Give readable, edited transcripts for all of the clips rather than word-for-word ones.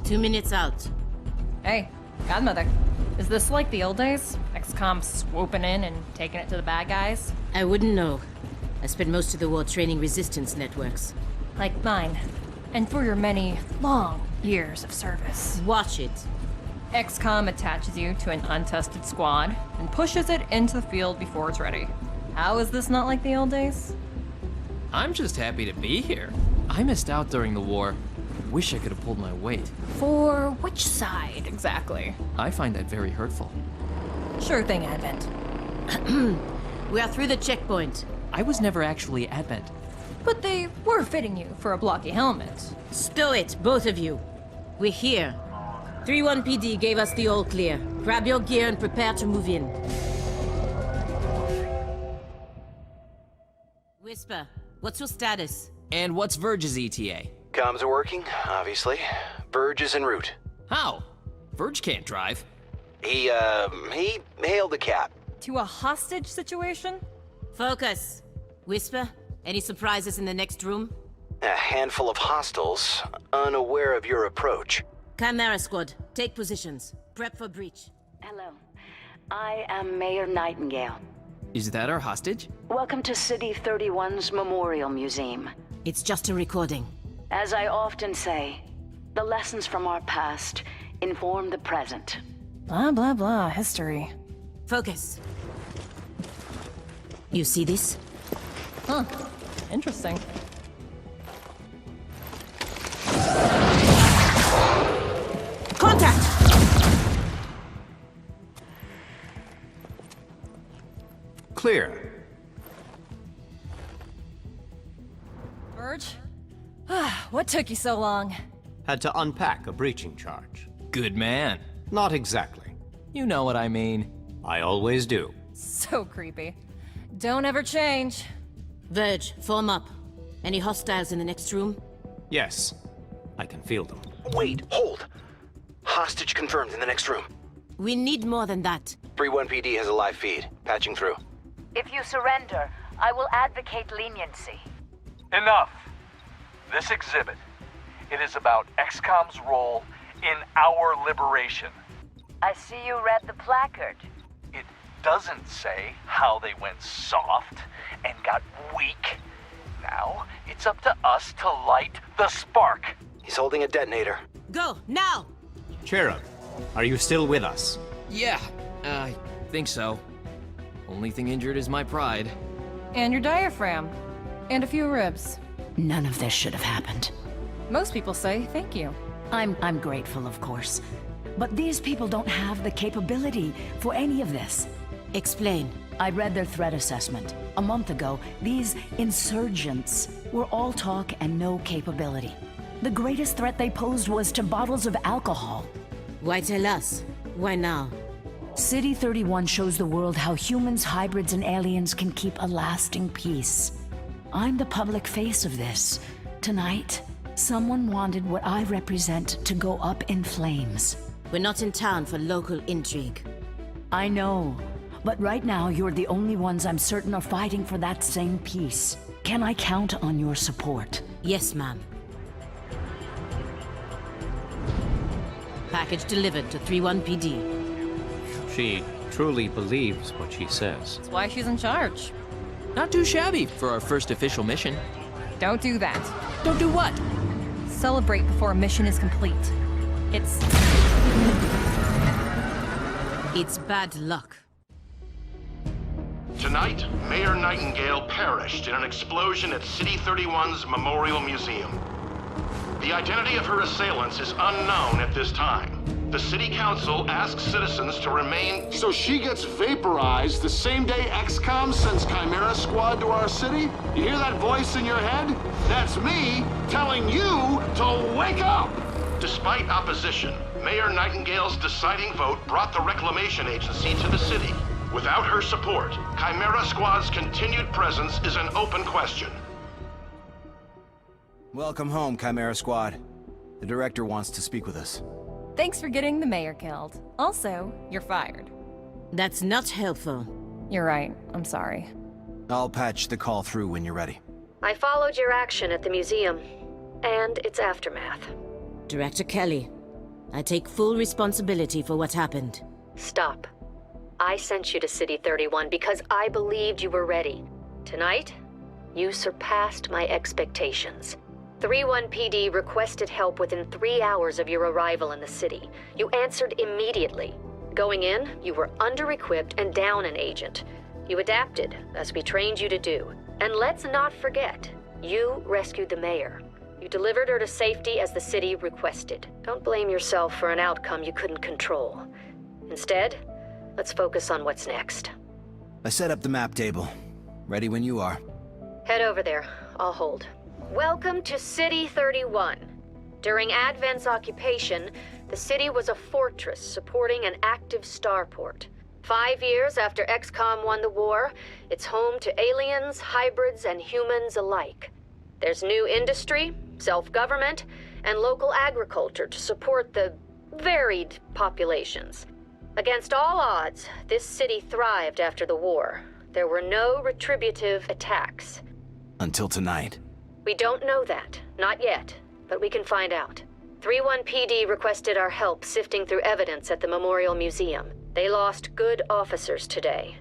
2 minutes out. Hey, Godmother. Is this like the old days? XCOM swooping in and taking it to the bad guys? I wouldn't know. I spent most of the war training resistance networks. Like mine. And for your many, long years of service. Watch it. XCOM attaches you to an untested squad and pushes it into the field before it's ready. How is this not like the old days? I'm just happy to be here. I missed out during the war. Wish I could have pulled my weight. For which side, exactly? I find that very hurtful. Sure thing, Advent. We are through the checkpoint. I was never actually Advent. But they were fitting you for a blocky helmet. Stow it, both of you. We're here. 3-1 PD gave us the all clear. Grab your gear and prepare to move in. Whisper, what's your status? And what's Verge's ETA? Comms are working, obviously. Verge is en route. How? Verge can't drive. He hailed the cap. To a hostage situation? Focus. Whisper, any surprises in the next room? A handful of hostiles, unaware of your approach. Chimera Squad, take positions. Prep for breach. Hello. I am Mayor Nightingale. Is that our hostage? Welcome to City 31's Memorial Museum. It's just a recording. As I often say, the lessons from our past inform the present. Blah, blah, blah, history. Focus. You see this? Huh. Interesting. Contact! Clear. Verge? What took you so long? Had to unpack a breaching charge. Good man. Not exactly. You know what I mean. I always do. So creepy. Don't ever change. Verge, form up. Any hostiles in the next room? Yes. I can feel them. Wait, hold. Hostage confirmed in the next room. We need more than that. 3-1 PD has a live feed. Patching through. If you surrender, I will advocate leniency. Enough. This exhibit, it is about XCOM's role in our liberation. I see you read the placard. It doesn't say how they went soft and got weak. Now, it's up to us to light the spark. He's holding a detonator. Go, now! Cherub, are you still with us? Yeah, I think so. Only thing injured is my pride. And your diaphragm. And a few ribs. None of this should have happened. Most people say thank you. I'm grateful, of course. But these people don't have the capability for any of this. Explain. I read their threat assessment. A month ago, these insurgents were all talk and no capability. The greatest threat they posed was to bottles of alcohol. Why tell us? Why now? City 31 shows the world how humans, hybrids, and aliens can keep a lasting peace. I'm the public face of this. Tonight, someone wanted what I represent to go up in flames. We're not in town for local intrigue. I know, but right now you're the only ones I'm certain are fighting for that same peace. Can I count on your support? Yes, ma'am. Package delivered to 3-1 PD. She truly believes what she says. That's why she's in charge. Not too shabby for our first official mission. Don't do that. Don't do what? Celebrate before a mission is complete. It's bad luck. Tonight, Mayor Nightingale perished in an explosion at City 31's Memorial Museum. The identity of her assailants is unknown at this time. The City Council asks citizens to remain... So she gets vaporized the same day XCOM sends Chimera Squad to our city? You hear that voice in your head? That's me telling you to wake up! Despite opposition, Mayor Nightingale's deciding vote brought the Reclamation Agency to the city. Without her support, Chimera Squad's continued presence is an open question. Welcome home, Chimera Squad. The director wants to speak with us. Thanks for getting the mayor killed. Also, you're fired. That's not helpful. You're right. I'm sorry. I'll patch the call through when you're ready. I followed your action at the museum, and its aftermath. Director Kelly, I take full responsibility for what happened. Stop. I sent you to City 31 because I believed you were ready. Tonight, you surpassed my expectations. 3-1 PD requested help within 3 hours of your arrival in the city. You answered immediately. Going in, you were under-equipped and down an agent. You adapted, as we trained you to do. And let's not forget, you rescued the mayor. You delivered her to safety as the city requested. Don't blame yourself for an outcome you couldn't control. Instead, let's focus on what's next. I set up the map table. Ready when you are. Head over there. I'll hold. Welcome to City 31. During Advent's occupation, the city was a fortress supporting an active starport. 5 years after XCOM won the war, it's home to aliens, hybrids, and humans alike. There's new industry, self-government, and local agriculture to support the varied populations. Against all odds, this city thrived after the war. There were no retributive attacks. Until tonight. We don't know that. Not yet. But we can find out. 3-1 PD requested our help sifting through evidence at the Memorial Museum. They lost good officers today.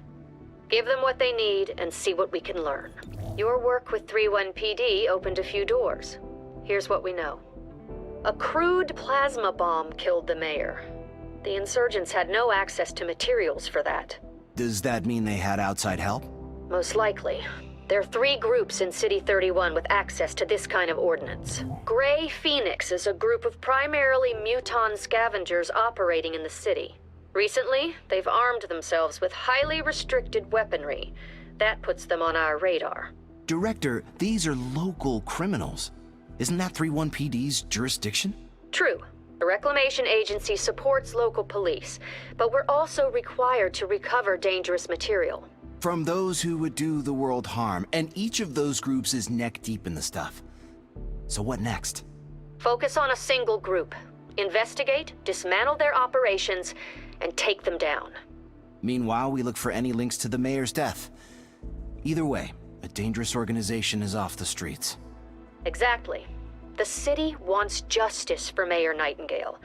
Give them what they need and see what we can learn. Your work with 3-1 PD opened a few doors. Here's what we know. A crude plasma bomb killed the mayor. The insurgents had no access to materials for that. Does that mean they had outside help? Most likely. There are 3 groups in City 31 with access to this kind of ordnance. Grey Phoenix is a group of primarily muton scavengers operating in the city. Recently, they've armed themselves with highly restricted weaponry. That puts them on our radar. Director, these are local criminals. Isn't that 3-1 PD's jurisdiction? True. The Reclamation Agency supports local police, but we're also required to recover dangerous material. From those who would do the world harm, and each of those groups is neck deep in the stuff. So what next? Focus on a single group. Investigate, dismantle their operations, and take them down. Meanwhile, we look for any links to the mayor's death. Either way, a dangerous organization is off the streets. Exactly. The city wants justice for Mayor Nightingale.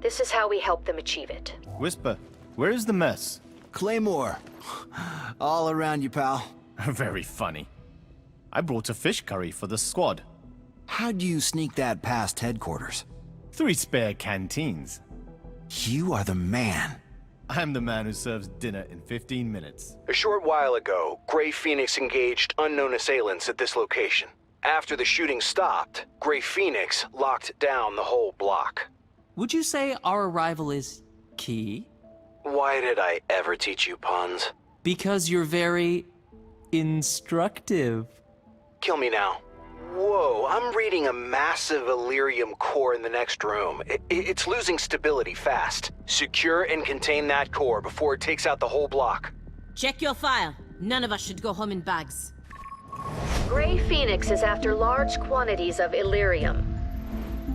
This is how we help them achieve it. Whisper, where is the mess? Claymore. All around you, pal. Very funny. I brought a fish curry for the squad. How'd you sneak that past headquarters? 3 spare canteens. You are the man. I'm the man who serves dinner in 15 minutes. A short while ago, Grey Phoenix engaged unknown assailants at this location. After the shooting stopped, Grey Phoenix locked down the whole block. Would you say our arrival is key? Why did I ever teach you puns? Because you're very instructive. Kill me now. Whoa, I'm reading a massive Illyrium core in the next room. It's losing stability fast. Secure and contain that core before it takes out the whole block. Check your file. None of us should go home in bags. Grey Phoenix is after large quantities of Illyrium.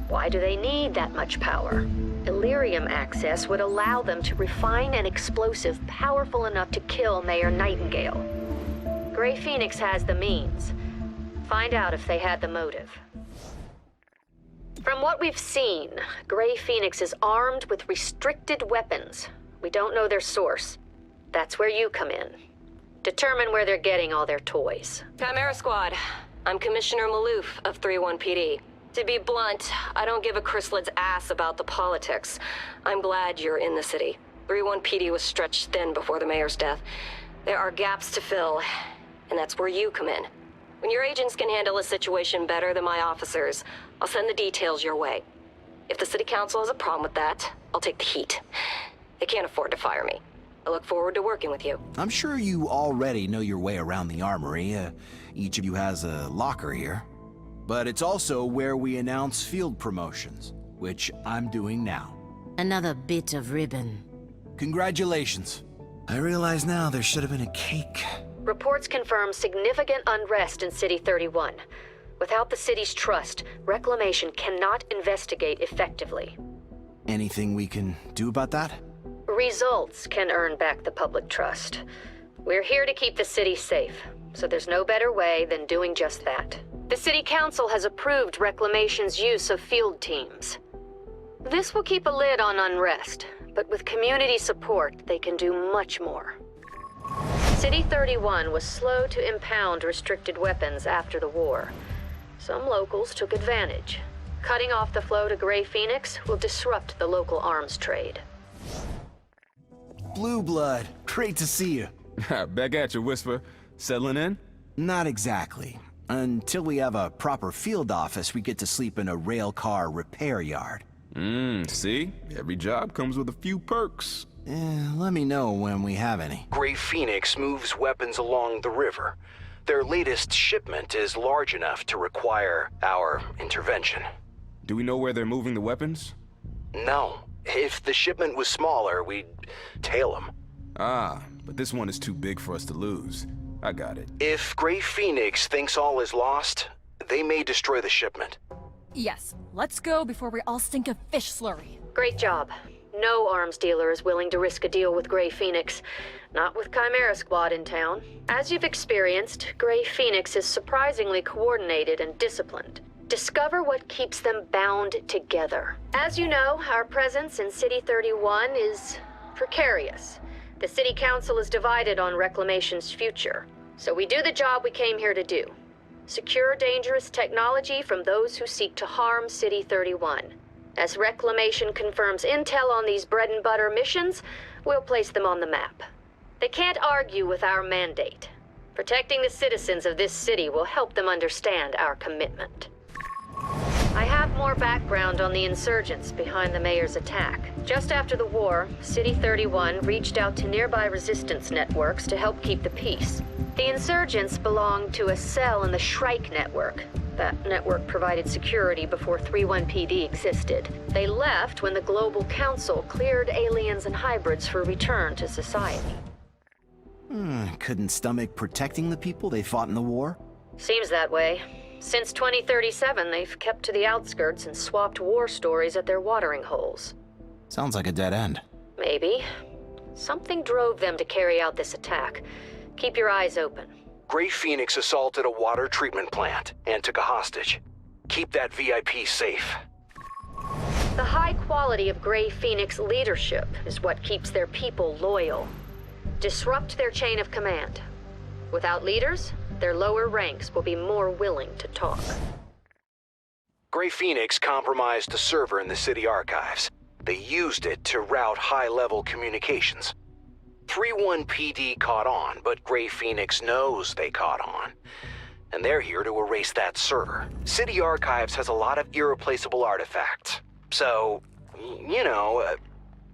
Why do they need that much power? Illyrium access would allow them to refine an explosive powerful enough to kill Mayor Nightingale. Grey Phoenix has the means. Find out if they had the motive. From what we've seen, Grey Phoenix is armed with restricted weapons. We don't know their source. That's where you come in. Determine where they're getting all their toys. Chimera Squad. I'm Commissioner Maloof of 3-1 PD. To be blunt, I don't give a chrysalis ass about the politics. I'm glad you're in the city. 3-1 PD was stretched thin before the mayor's death. There are gaps to fill, and that's where you come in. When your agents can handle a situation better than my officers, I'll send the details your way. If the city council has a problem with that, I'll take the heat. They can't afford to fire me. I look forward to working with you. I'm sure you already know your way around the armory. Each of you has a locker here. But it's also where we announce field promotions, which I'm doing now. Another bit of ribbon. Congratulations. I realize now there should have been a cake. Reports confirm significant unrest in City 31. Without the city's trust, Reclamation cannot investigate effectively. Anything we can do about that? Results can earn back the public trust. We're here to keep the city safe, so there's no better way than doing just that. The City Council has approved Reclamation's use of field teams. This will keep a lid on unrest, but with community support, they can do much more. City 31 was slow to impound restricted weapons after the war. Some locals took advantage. Cutting off the flow to Grey Phoenix will disrupt the local arms trade. Blue Blood, great to see you. Back at you, Whisper. Settling in? Not exactly. Until we have a proper field office, we get to sleep in a rail car repair yard. See? Every job comes with a few perks. Let me know when we have any. Grey Phoenix moves weapons along the river. Their latest shipment is large enough to require our intervention. Do we know where they're moving the weapons? No. If the shipment was smaller, we'd tail them. Ah, but this one is too big for us to lose. I got it. If Grey Phoenix thinks all is lost, they may destroy the shipment. Yes, let's go before we all stink of fish slurry. Great job. No arms dealer is willing to risk a deal with Grey Phoenix. Not with Chimera Squad in town. As you've experienced, Grey Phoenix is surprisingly coordinated and disciplined. Discover what keeps them bound together. As you know, our presence in City 31 is precarious. The City Council is divided on Reclamation's future. So we do the job we came here to do. Secure dangerous technology from those who seek to harm City 31. As Reclamation confirms intel on these bread-and-butter missions, we'll place them on the map. They can't argue with our mandate. Protecting the citizens of this city will help them understand our commitment. I have more background on the insurgents behind the mayor's attack. Just after the war, City 31 reached out to nearby resistance networks to help keep the peace. The insurgents belonged to a cell in the Shrike network. That network provided security before 31PD existed. They left when the Global Council cleared aliens and hybrids for return to society. Couldn't stomach protecting the people they fought in the war? Seems that way. Since 2037, they've kept to the outskirts and swapped war stories at their watering holes. Sounds like a dead end. Maybe. Something drove them to carry out this attack. Keep your eyes open. Grey Phoenix assaulted a water treatment plant and took a hostage. Keep that VIP safe. The high quality of Grey Phoenix leadership is what keeps their people loyal. Disrupt their chain of command. Without leaders, their lower ranks will be more willing to talk. Grey Phoenix compromised a server in the city archives. They used it to route high-level communications. 31PD caught on, but Grey Phoenix knows they caught on. And they're here to erase that server. City Archives has a lot of irreplaceable artifacts. So, you know...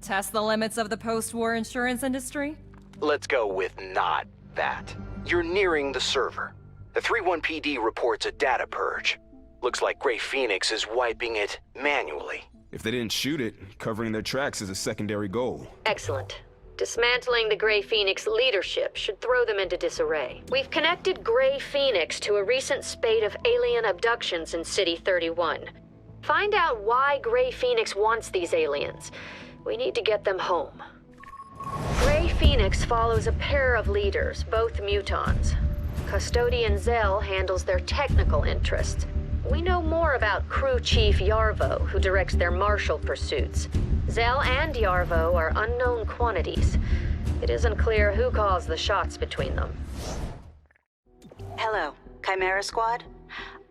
Test the limits of the post-war insurance industry? Let's go with not that. You're nearing the server. The 31PD reports a data purge. Looks like Grey Phoenix is wiping it manually. If they didn't shoot it, covering their tracks is a secondary goal. Excellent. Dismantling the Grey Phoenix leadership should throw them into disarray. We've connected Grey Phoenix to a recent spate of alien abductions in City 31. Find out why Grey Phoenix wants these aliens. We need to get them home. Grey Phoenix follows a pair of leaders, both mutons. Custodian Zell handles their technical interests. We know more about Crew Chief Yarvo, who directs their martial pursuits. Zell and Yarvo are unknown quantities. It isn't clear who calls the shots between them. Hello, Chimera Squad.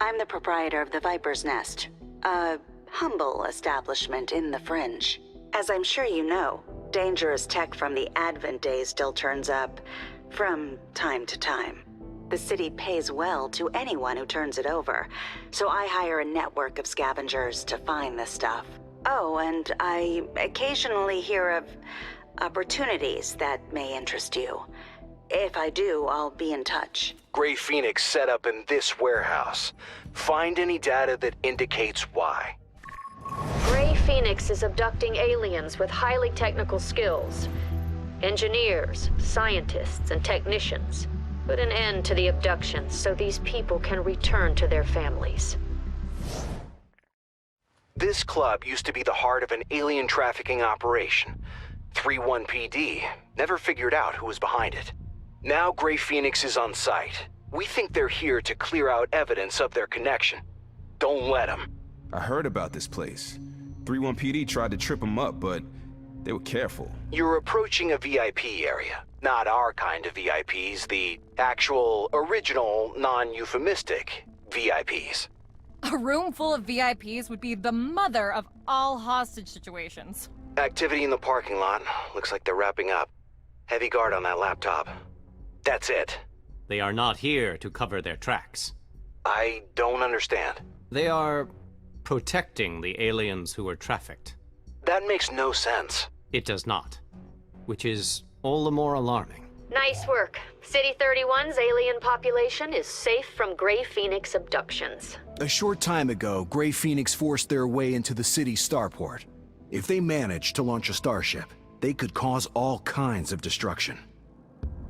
I'm the proprietor of the Viper's Nest, a humble establishment in the fringe. As I'm sure you know, dangerous tech from the Advent days still turns up from time to time. The city pays well to anyone who turns it over, so I hire a network of scavengers to find the stuff. Oh, and I occasionally hear of opportunities that may interest you. If I do, I'll be in touch. Grey Phoenix set up in this warehouse. Find any data that indicates why. Grey Phoenix is abducting aliens with highly technical skills. Engineers, scientists, and technicians. Put an end to the abductions so these people can return to their families. This club used to be the heart of an alien trafficking operation. 31PD never figured out who was behind it. Now Grey Phoenix is on site. We think they're here to clear out evidence of their connection. Don't let them. I heard about this place. 3-1 PD tried to trip them up, but they were careful. You're approaching a VIP area. Not our kind of VIPs, the actual, original, non-euphemistic VIPs. A room full of VIPs would be the mother of all hostage situations. Activity in the parking lot. Looks like they're wrapping up. Heavy guard on that laptop. That's it. They are not here to cover their tracks. I don't understand. They are protecting the aliens who were trafficked. That makes no sense. It does not. Which is all the more alarming. Nice work. City 31's alien population is safe from Grey Phoenix abductions. A short time ago, Grey Phoenix forced their way into the city's starport. If they managed to launch a starship, they could cause all kinds of destruction.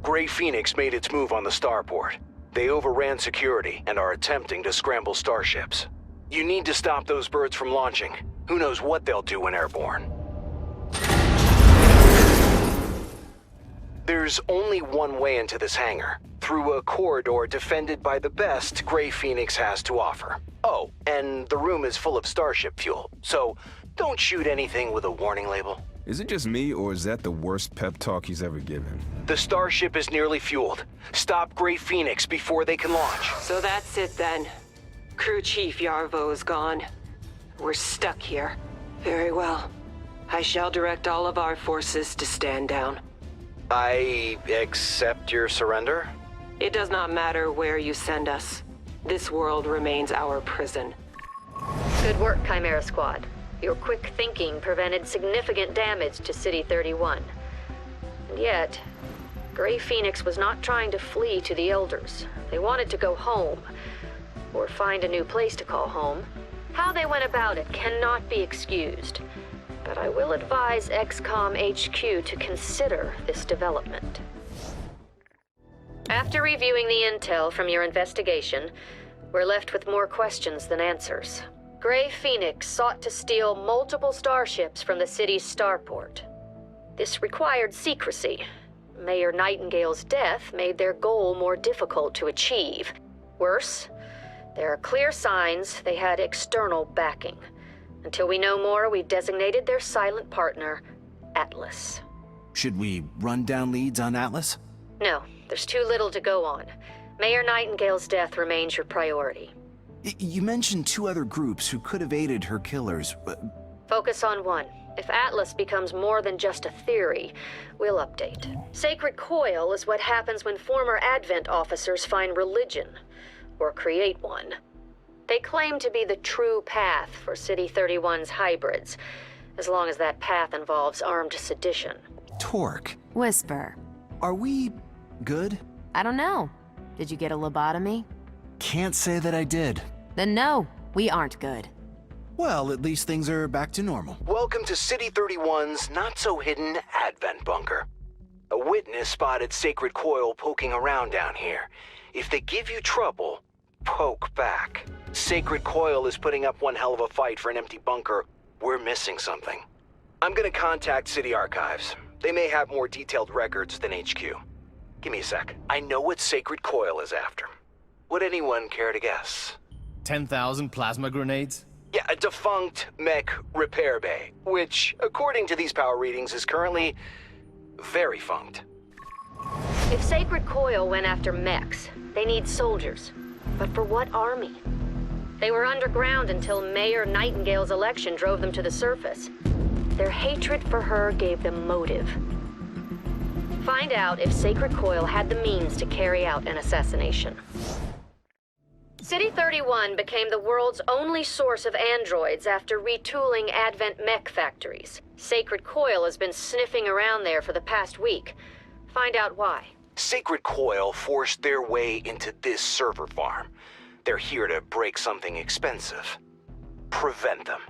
Grey Phoenix made its move on the starport. They overran security and are attempting to scramble starships. You need to stop those birds from launching. Who knows what they'll do when airborne. There's only one way into this hangar, through a corridor defended by the best Grey Phoenix has to offer. Oh, and the room is full of starship fuel, so don't shoot anything with a warning label. Is it just me, or is that the worst pep talk he's ever given? The starship is nearly fueled. Stop Grey Phoenix before they can launch. So that's it then. Crew Chief Yarvo is gone. We're stuck here. Very well. I shall direct all of our forces to stand down. I accept your surrender? It does not matter where you send us. This world remains our prison. Good work, Chimera Squad. Your quick thinking prevented significant damage to City 31. And yet, Grey Phoenix was not trying to flee to the Elders. They wanted to go home, or find a new place to call home. How they went about it cannot be excused, but I will advise XCOM HQ to consider this development. After reviewing the intel from your investigation, we're left with more questions than answers. Grey Phoenix sought to steal multiple starships from the city's starport. This required secrecy. Mayor Nightingale's death made their goal more difficult to achieve. Worse, there are clear signs they had external backing. Until we know more, we've designated their silent partner, Atlas. Should we run down leads on Atlas? No, there's too little to go on. Mayor Nightingale's death remains your priority. You mentioned 2 other groups who could have aided her killers. Focus on one. If Atlas becomes more than just a theory, we'll update. Sacred Coil is what happens when former Advent officers find religion, or create one. They claim to be the true path for City 31's hybrids, as long as that path involves armed sedition. Torque. Whisper. Are we good? I don't know. Did you get a lobotomy? Can't say that I did. Then no, we aren't good. Well, at least things are back to normal. Welcome to City 31's not-so-hidden Advent bunker. A witness spotted Sacred Coil poking around down here. If they give you trouble, poke back. Sacred Coil is putting up one hell of a fight for an empty bunker. We're missing something. I'm gonna contact City Archives. They may have more detailed records than HQ. Give me a sec. I know what Sacred Coil is after. Would anyone care to guess? 10,000 plasma grenades? Yeah, a defunct mech repair bay, which, according to these power readings, is currently very funked. If Sacred Coil went after mechs, they need soldiers. But for what army? They were underground until Mayor Nightingale's election drove them to the surface. Their hatred for her gave them motive. Find out if Sacred Coil had the means to carry out an assassination. City 31 became the world's only source of androids after retooling Advent mech factories. Sacred Coil has been sniffing around there for the past week. Find out why. Sacred Coil forced their way into this server farm. They're here to break something expensive. Prevent them.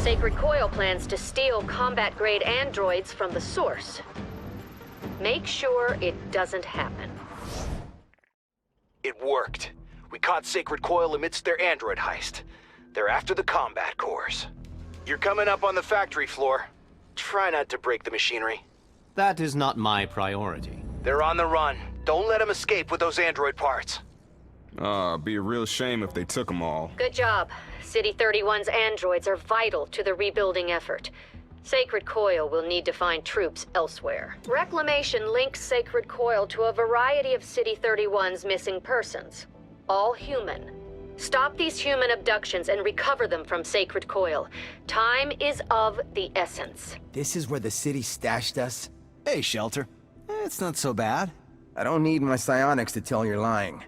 Sacred Coil plans to steal combat-grade androids from the source. Make sure it doesn't happen. It worked. We caught Sacred Coil amidst their android heist. They're after the combat cores. You're coming up on the factory floor. Try not to break the machinery. That is not my priority. They're on the run. Don't let them escape with those android parts. Be a real shame if they took them all. Good job. City 31's androids are vital to the rebuilding effort. Sacred Coil will need to find troops elsewhere. Reclamation links Sacred Coil to a variety of City 31's missing persons. All human. Stop these human abductions and recover them from Sacred Coil. Time is of the essence. This is where the city stashed us? Hey, Shelter. It's not so bad. I don't need my psionics to tell you're lying.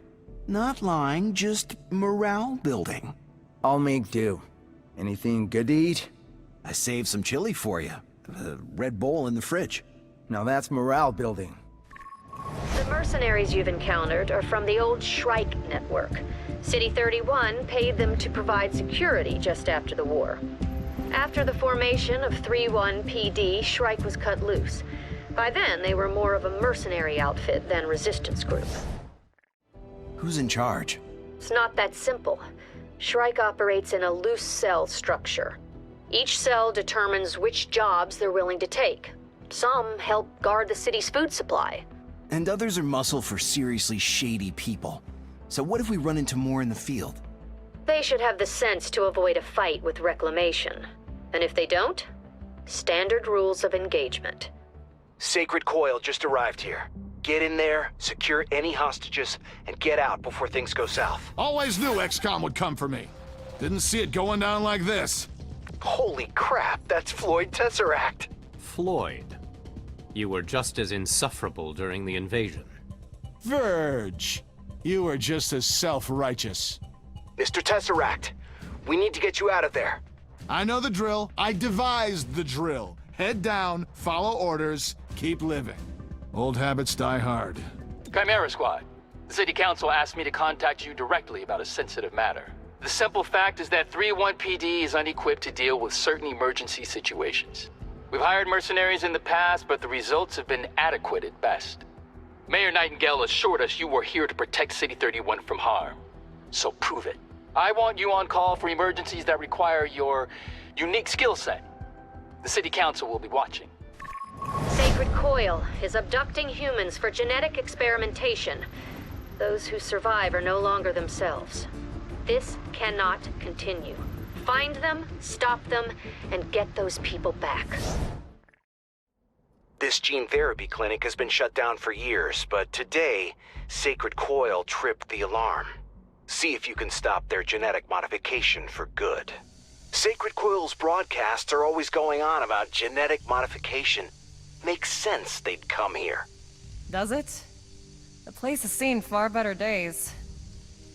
Not lying, just morale building. I'll make do. Anything good to eat? I saved some chili for you. The Red Bull in the fridge. Now that's morale building. The mercenaries you've encountered are from the old Shrike network. City 31 paid them to provide security just after the war. After the formation of 3-1 PD, Shrike was cut loose. By then, they were more of a mercenary outfit than resistance group. Who's in charge? It's not that simple. Shrike operates in a loose cell structure. Each cell determines which jobs they're willing to take. Some help guard the city's food supply. And others are muscle for seriously shady people. So what if we run into more in the field? They should have the sense to avoid a fight with Reclamation. And if they don't, standard rules of engagement. Sacred Coil just arrived here. Get in there, secure any hostages, and get out before things go south. Always knew XCOM would come for me. Didn't see it going down like this. Holy crap, that's Floyd Tesseract. Floyd, you were just as insufferable during the invasion. Verge, you are just as self-righteous. Mr. Tesseract, we need to get you out of there. I know the drill. I devised the drill. Head down, follow orders, keep living. Old habits die hard. Chimera Squad, the City Council asked me to contact you directly about a sensitive matter. The simple fact is that 3-1 PD is unequipped to deal with certain emergency situations. We've hired mercenaries in the past, but the results have been adequate at best. Mayor Nightingale assured us you were here to protect City 31 from harm. So prove it. I want you on call for emergencies that require your unique skill set. The City Council will be watching. Sacred Coil is abducting humans for genetic experimentation. Those who survive are no longer themselves. This cannot continue. Find them, stop them, and get those people back. This gene therapy clinic has been shut down for years, but today, Sacred Coil tripped the alarm. See if you can stop their genetic modification for good. Sacred Coil's broadcasts are always going on about genetic modification. Makes sense they'd come here. Does it? The place has seen far better days.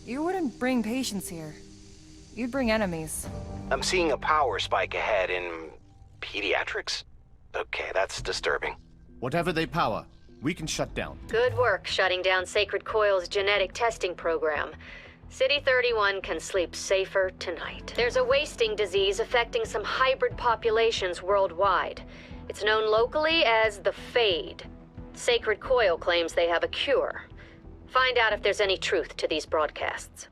You wouldn't bring patients here. You'd bring enemies. I'm seeing a power spike ahead in pediatrics? Okay, that's disturbing. Whatever they power, we can shut down. Good work shutting down Sacred Coil's genetic testing program. City 31 can sleep safer tonight. There's a wasting disease affecting some hybrid populations worldwide. It's known locally as the Fade. Sacred Coil claims they have a cure. Find out if there's any truth to these broadcasts.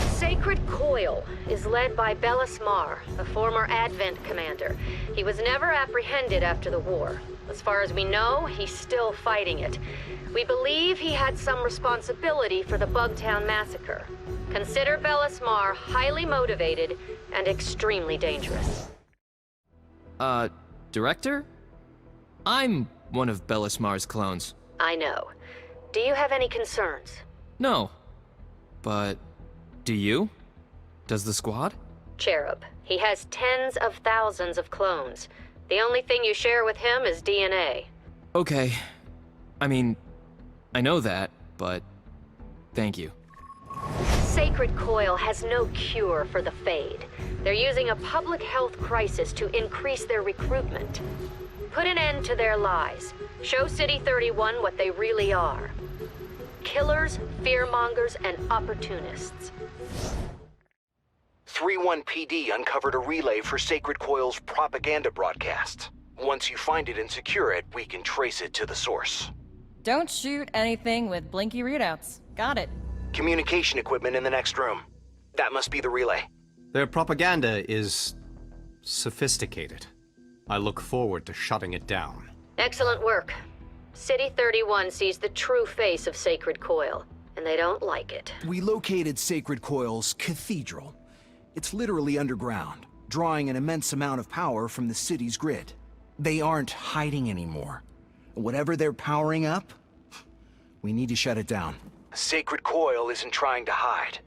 Sacred Coil is led by Bellis Mar, a former Advent commander. He was never apprehended after the war. As far as we know, he's still fighting it. We believe he had some responsibility for the Bugtown massacre. Consider Bellis Mar highly motivated and extremely dangerous. Director? I'm one of Bellis Mar's clones. I know. Do you have any concerns? No. But do you? Does the squad? Cherub. He has tens of thousands of clones. The only thing you share with him is DNA. Okay. I mean, I know that, but thank you. Sacred Coil has no cure for the Fade. They're using a public health crisis to increase their recruitment. Put an end to their lies. Show City 31 what they really are. Killers, fearmongers, and opportunists. 3-1 PD uncovered a relay for Sacred Coil's propaganda broadcast. Once you find it and secure it, we can trace it to the source. Don't shoot anything with blinky readouts. Got it. Communication equipment in the next room. That must be the relay. Their propaganda is sophisticated. I look forward to shutting it down. Excellent work. City 31 sees the true face of Sacred Coil, and they don't like it. We located Sacred Coil's cathedral. It's literally underground, drawing an immense amount of power from the city's grid. They aren't hiding anymore. Whatever they're powering up, we need to shut it down. Sacred Coil isn't trying to hide.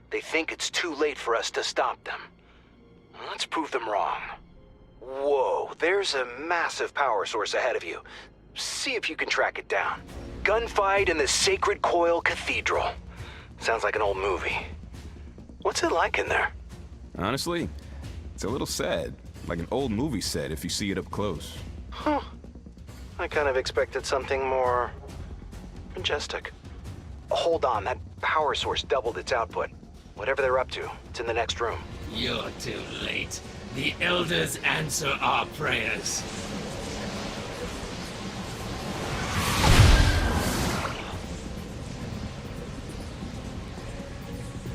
They think it's too late for us to stop them. Let's prove them wrong. Whoa, there's a massive power source ahead of you. See if you can track it down. Gunfight in the Sacred Coil Cathedral. Sounds like an old movie. What's it like in there? Honestly, it's a little sad. Like an old movie set if you see it up close. Huh. I kind of expected something more majestic. Hold on, that power source doubled its output. Whatever they're up to, it's in the next room. You're too late. The Elders answer our prayers.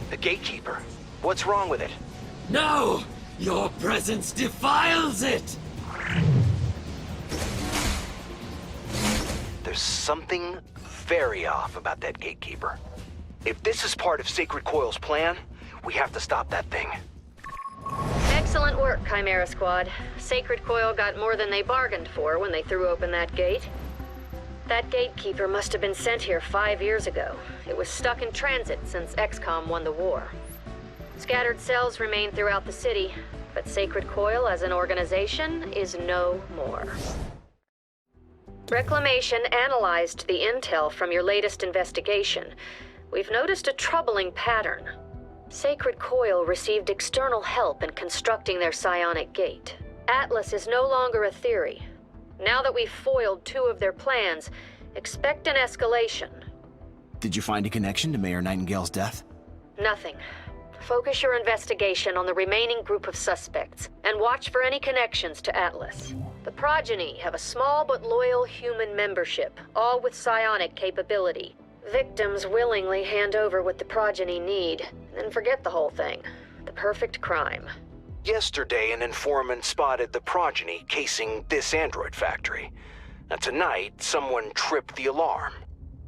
The Gatekeeper. What's wrong with it? No! Your presence defiles it! There's something very off about that Gatekeeper. If this is part of Sacred Coil's plan, we have to stop that thing. Excellent work, Chimera Squad. Sacred Coil got more than they bargained for when they threw open that gate. That Gatekeeper must have been sent here 5 years ago. It was stuck in transit since XCOM won the war. Scattered cells remain throughout the city, but Sacred Coil as an organization is no more. Reclamation analyzed the intel from your latest investigation. We've noticed a troubling pattern. Sacred Coil received external help in constructing their psionic gate. Atlas is no longer a theory. Now that we've foiled 2 of their plans, expect an escalation. Did you find a connection to Mayor Nightingale's death? Nothing. Focus your investigation on the remaining group of suspects, and watch for any connections to Atlas. The Progeny have a small but loyal human membership, all with psionic capability. Victims willingly hand over what the Progeny need, then forget the whole thing. The perfect crime. Yesterday, an informant spotted the Progeny casing this android factory. Now tonight, someone tripped the alarm.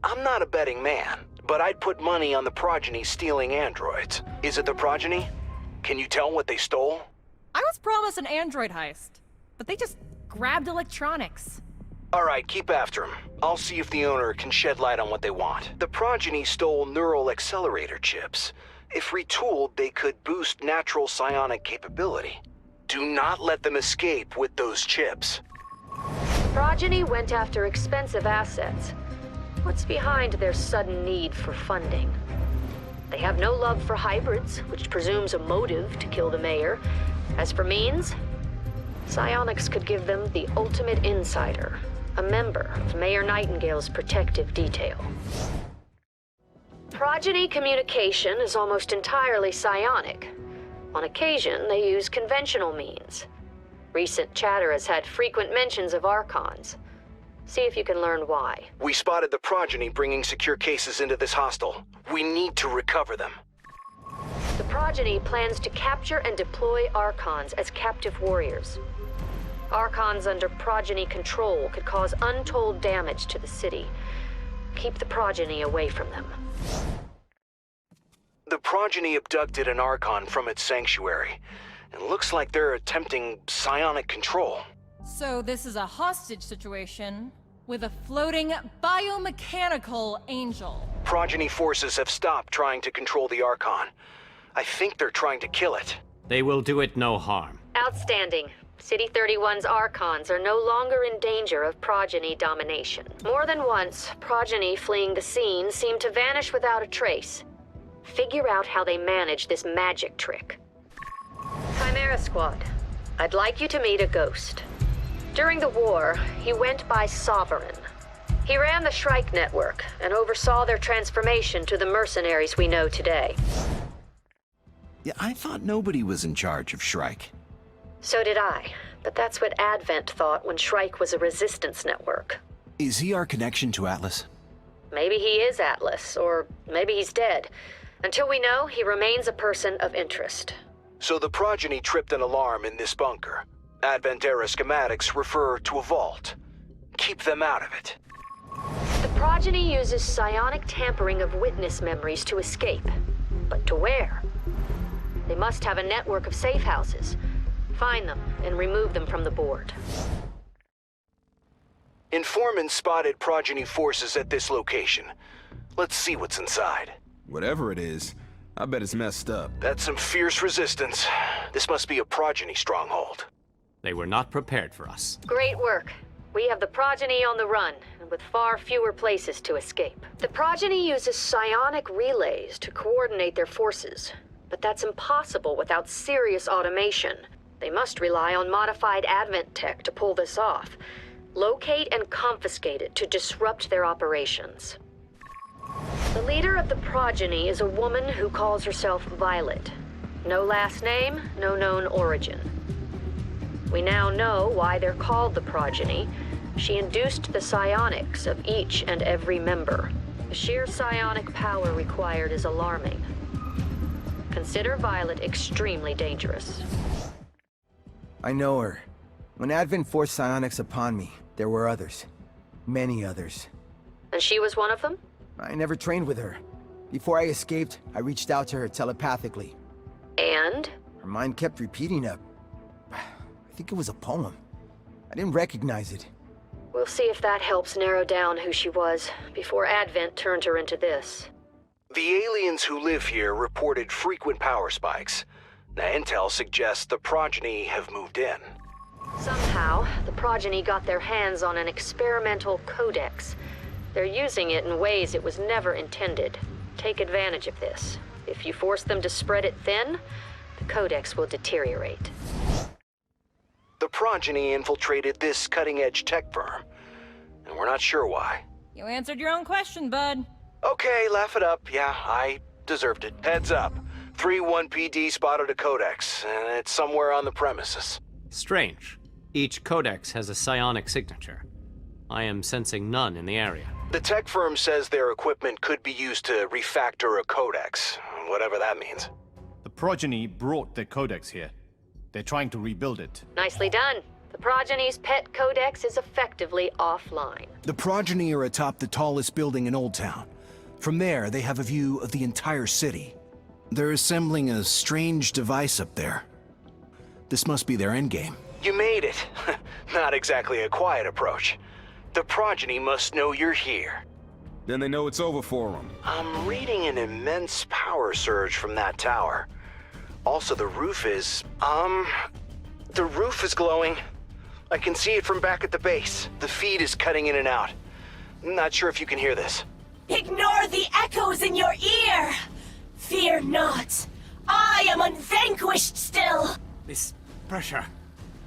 I'm not a betting man, but I'd put money on the Progeny stealing androids. Is it the Progeny? Can you tell what they stole? I was promised an android heist, but they just grabbed electronics. All right, keep after them. I'll see if the owner can shed light on what they want. The Progeny stole neural accelerator chips. If retooled, they could boost natural psionic capability. Do not let them escape with those chips. Progeny went after expensive assets. What's behind their sudden need for funding? They have no love for hybrids, which presumes a motive to kill the mayor. As for means, psionics could give them the ultimate insider, a member of Mayor Nightingale's protective detail. Progeny communication is almost entirely psionic. On occasion, they use conventional means. Recent chatter has had frequent mentions of Archons. See if you can learn why. We spotted the Progeny bringing secure cases into this hostel. We need to recover them. The Progeny plans to capture and deploy Archons as captive warriors. Archons under Progeny control could cause untold damage to the city. Keep the Progeny away from them. The Progeny abducted an Archon from its sanctuary. It looks like they're attempting psionic control. So this is a hostage situation with a floating biomechanical angel. Progeny forces have stopped trying to control the Archon. I think they're trying to kill it. They will do it no harm. Outstanding. City 31's Archons are no longer in danger of Progeny domination. More than once, Progeny fleeing the scene seemed to vanish without a trace. Figure out how they manage this magic trick. Chimera Squad, I'd like you to meet a ghost. During the war, he went by Sovereign. He ran the Shrike network and oversaw their transformation to the mercenaries we know today. Yeah, I thought nobody was in charge of Shrike. So did I, but that's what Advent thought when Shrike was a resistance network. Is he our connection to Atlas? Maybe he is Atlas, or maybe he's dead. Until we know, he remains a person of interest. So the Progeny tripped an alarm in this bunker. Advent-era schematics refer to a vault. Keep them out of it. The progeny uses psionic tampering of witness memories to escape. But to where? They must have a network of safe houses. Find them and remove them from the board. Informants spotted progeny forces at this location. Let's see what's inside. Whatever it is, I bet it's messed up. That's some fierce resistance. This must be a progeny stronghold. They were not prepared for us. Great work. We have the progeny on the run, and with far fewer places to escape. The progeny uses psionic relays to coordinate their forces, but that's impossible without serious automation. They must rely on modified Advent tech to pull this off. Locate and confiscate it to disrupt their operations. The leader of the progeny is a woman who calls herself Violet. No last name, no known origin. We now know why they're called the progeny. She induced the psionics of each and every member. The sheer psionic power required is alarming. Consider Violet extremely dangerous. I know her. When Advent forced psionics upon me, there were others. Many others. And she was one of them? I never trained with her. Before I escaped, I reached out to her telepathically. And? Her mind kept repeating I think it was a poem. I didn't recognize it. We'll see if that helps narrow down who she was before Advent turned her into this. The aliens who live here reported frequent power spikes. Now, intel suggests the progeny have moved in. Somehow, the progeny got their hands on an experimental codex. They're using it in ways it was never intended. Take advantage of this. If you force them to spread it thin, the codex will deteriorate. The progeny infiltrated this cutting-edge tech firm, and we're not sure why. You answered your own question, bud. Okay, laugh it up. Yeah, I deserved it. Heads up. 3-1 PD spotted a codex, and it's somewhere on the premises. Strange. Each codex has a psionic signature. I am sensing none in the area. The tech firm says their equipment could be used to refactor a codex, whatever that means. The progeny brought the codex here. They're trying to rebuild it. Nicely done. The progeny's pet codex is effectively offline. The progeny are atop the tallest building in Old Town. From there, they have a view of the entire city. They're assembling a strange device up there. This must be their endgame. You made it. Not exactly a quiet approach. The progeny must know you're here. Then they know it's over for them. I'm reading an immense power surge from that tower. Also, the roof is glowing. I can see it from back at the base. The feed is cutting in and out. I'm not sure if you can hear this. Ignore the echoes in your ear! Fear not. I am unvanquished still! This pressure,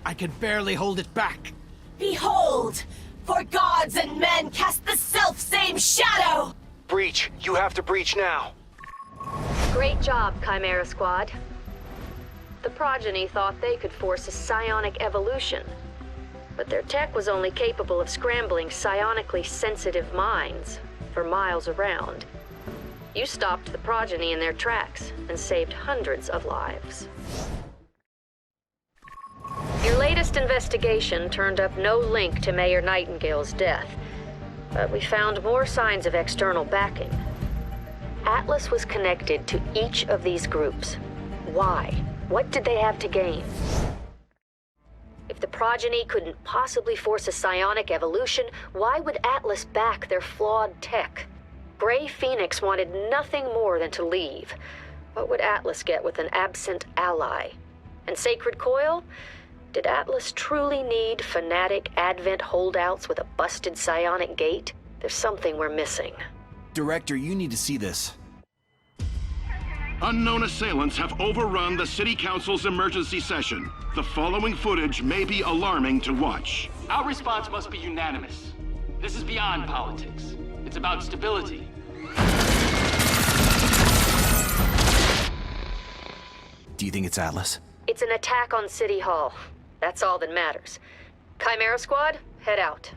I can barely hold it back. Behold! For gods and men cast the self-same shadow! Breach. You have to breach now. Great job, Chimera Squad. The progeny thought they could force a psionic evolution, but their tech was only capable of scrambling psionically sensitive minds for miles around. You stopped the progeny in their tracks and saved hundreds of lives. Your latest investigation turned up no link to Mayor Nightingale's death, but we found more signs of external backing. Atlas was connected to each of these groups. Why? What did they have to gain? If the progeny couldn't possibly force a psionic evolution, why would Atlas back their flawed tech? Grey Phoenix wanted nothing more than to leave. What would Atlas get with an absent ally? And Sacred Coil? Did Atlas truly need fanatic Advent holdouts with a busted psionic gate? There's something we're missing. Director, you need to see this. Unknown assailants have overrun the City Council's emergency session. The following footage may be alarming to watch. Our response must be unanimous. This is beyond politics. It's about stability. Do you think it's Atlas? It's an attack on City Hall. That's all that matters. Chimera Squad, head out.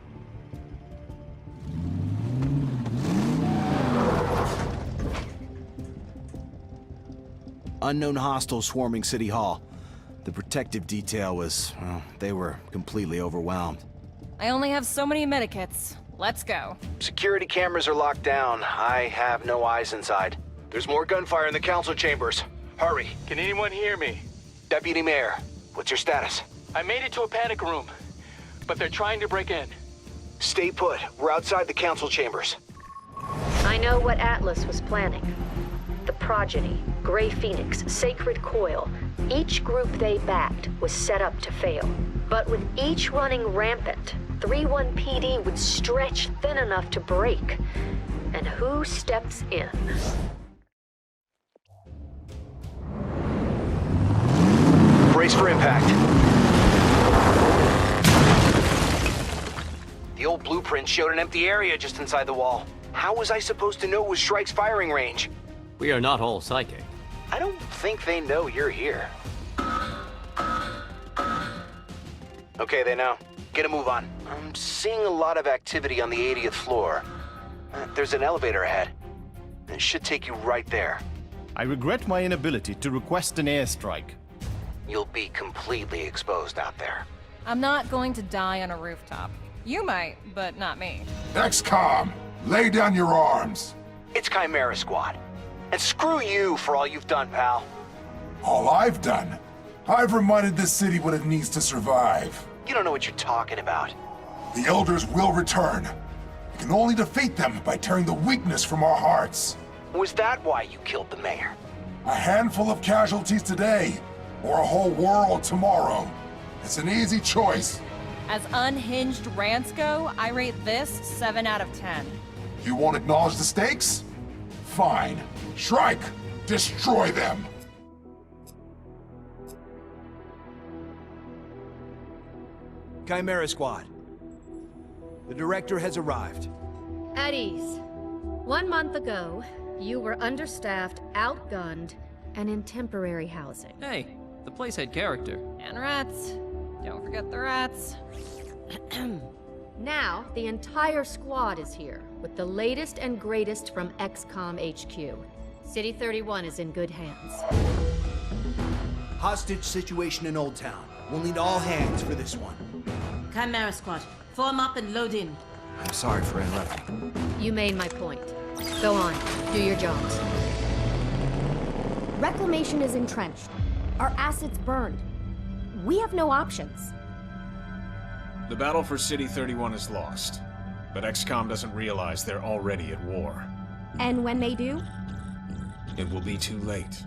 Unknown hostiles swarming City Hall. The protective detail was, well, they were completely overwhelmed. I only have so many medikits. Let's go. Security cameras are locked down. I have no eyes inside. There's more gunfire in the council chambers. Hurry. Can anyone hear me? Deputy Mayor, what's your status? I made it to a panic room, but they're trying to break in. Stay put. We're outside the council chambers. I know what Atlas was planning. The Progeny, Grey Phoenix, Sacred Coil, each group they backed was set up to fail. But with each running rampant, 3-1 PD would stretch thin enough to break. And who steps in? Brace for impact. The old blueprint showed an empty area just inside the wall. How was I supposed to know it was Shrike's firing range? We are not all psychic. I don't think they know you're here. Okay, they know. Get a move on. I'm seeing a lot of activity on the 80th floor. There's an elevator ahead. It should take you right there. I regret my inability to request an airstrike. You'll be completely exposed out there. I'm not going to die on a rooftop. You might, but not me. XCOM, lay down your arms. It's Chimera Squad. And screw you for all you've done, pal. All I've done? I've reminded this city what it needs to survive. You don't know what you're talking about. The Elders will return. We can only defeat them by tearing the weakness from our hearts. Was that why you killed the mayor? A handful of casualties today, or a whole world tomorrow. It's an easy choice. As unhinged rants go, I rate this 7 out of 10. You won't acknowledge the stakes? Fine. Shrike, destroy them! Chimera Squad. The director has arrived. At ease. 1 month ago, you were understaffed, outgunned, and in temporary housing. Hey, the place had character. And rats. Don't forget the rats. Now, the entire squad is here, with the latest and greatest from XCOM HQ. City 31 is in good hands. Hostage situation in Old Town. We'll need all hands for this one. Chimera Squad, form up and load in. I'm sorry for interrupting. You made my point. Go on, do your jobs. Reclamation is entrenched. Our assets burned. We have no options. The battle for City 31 is lost, but XCOM doesn't realize they're already at war. And when they do? It will be too late.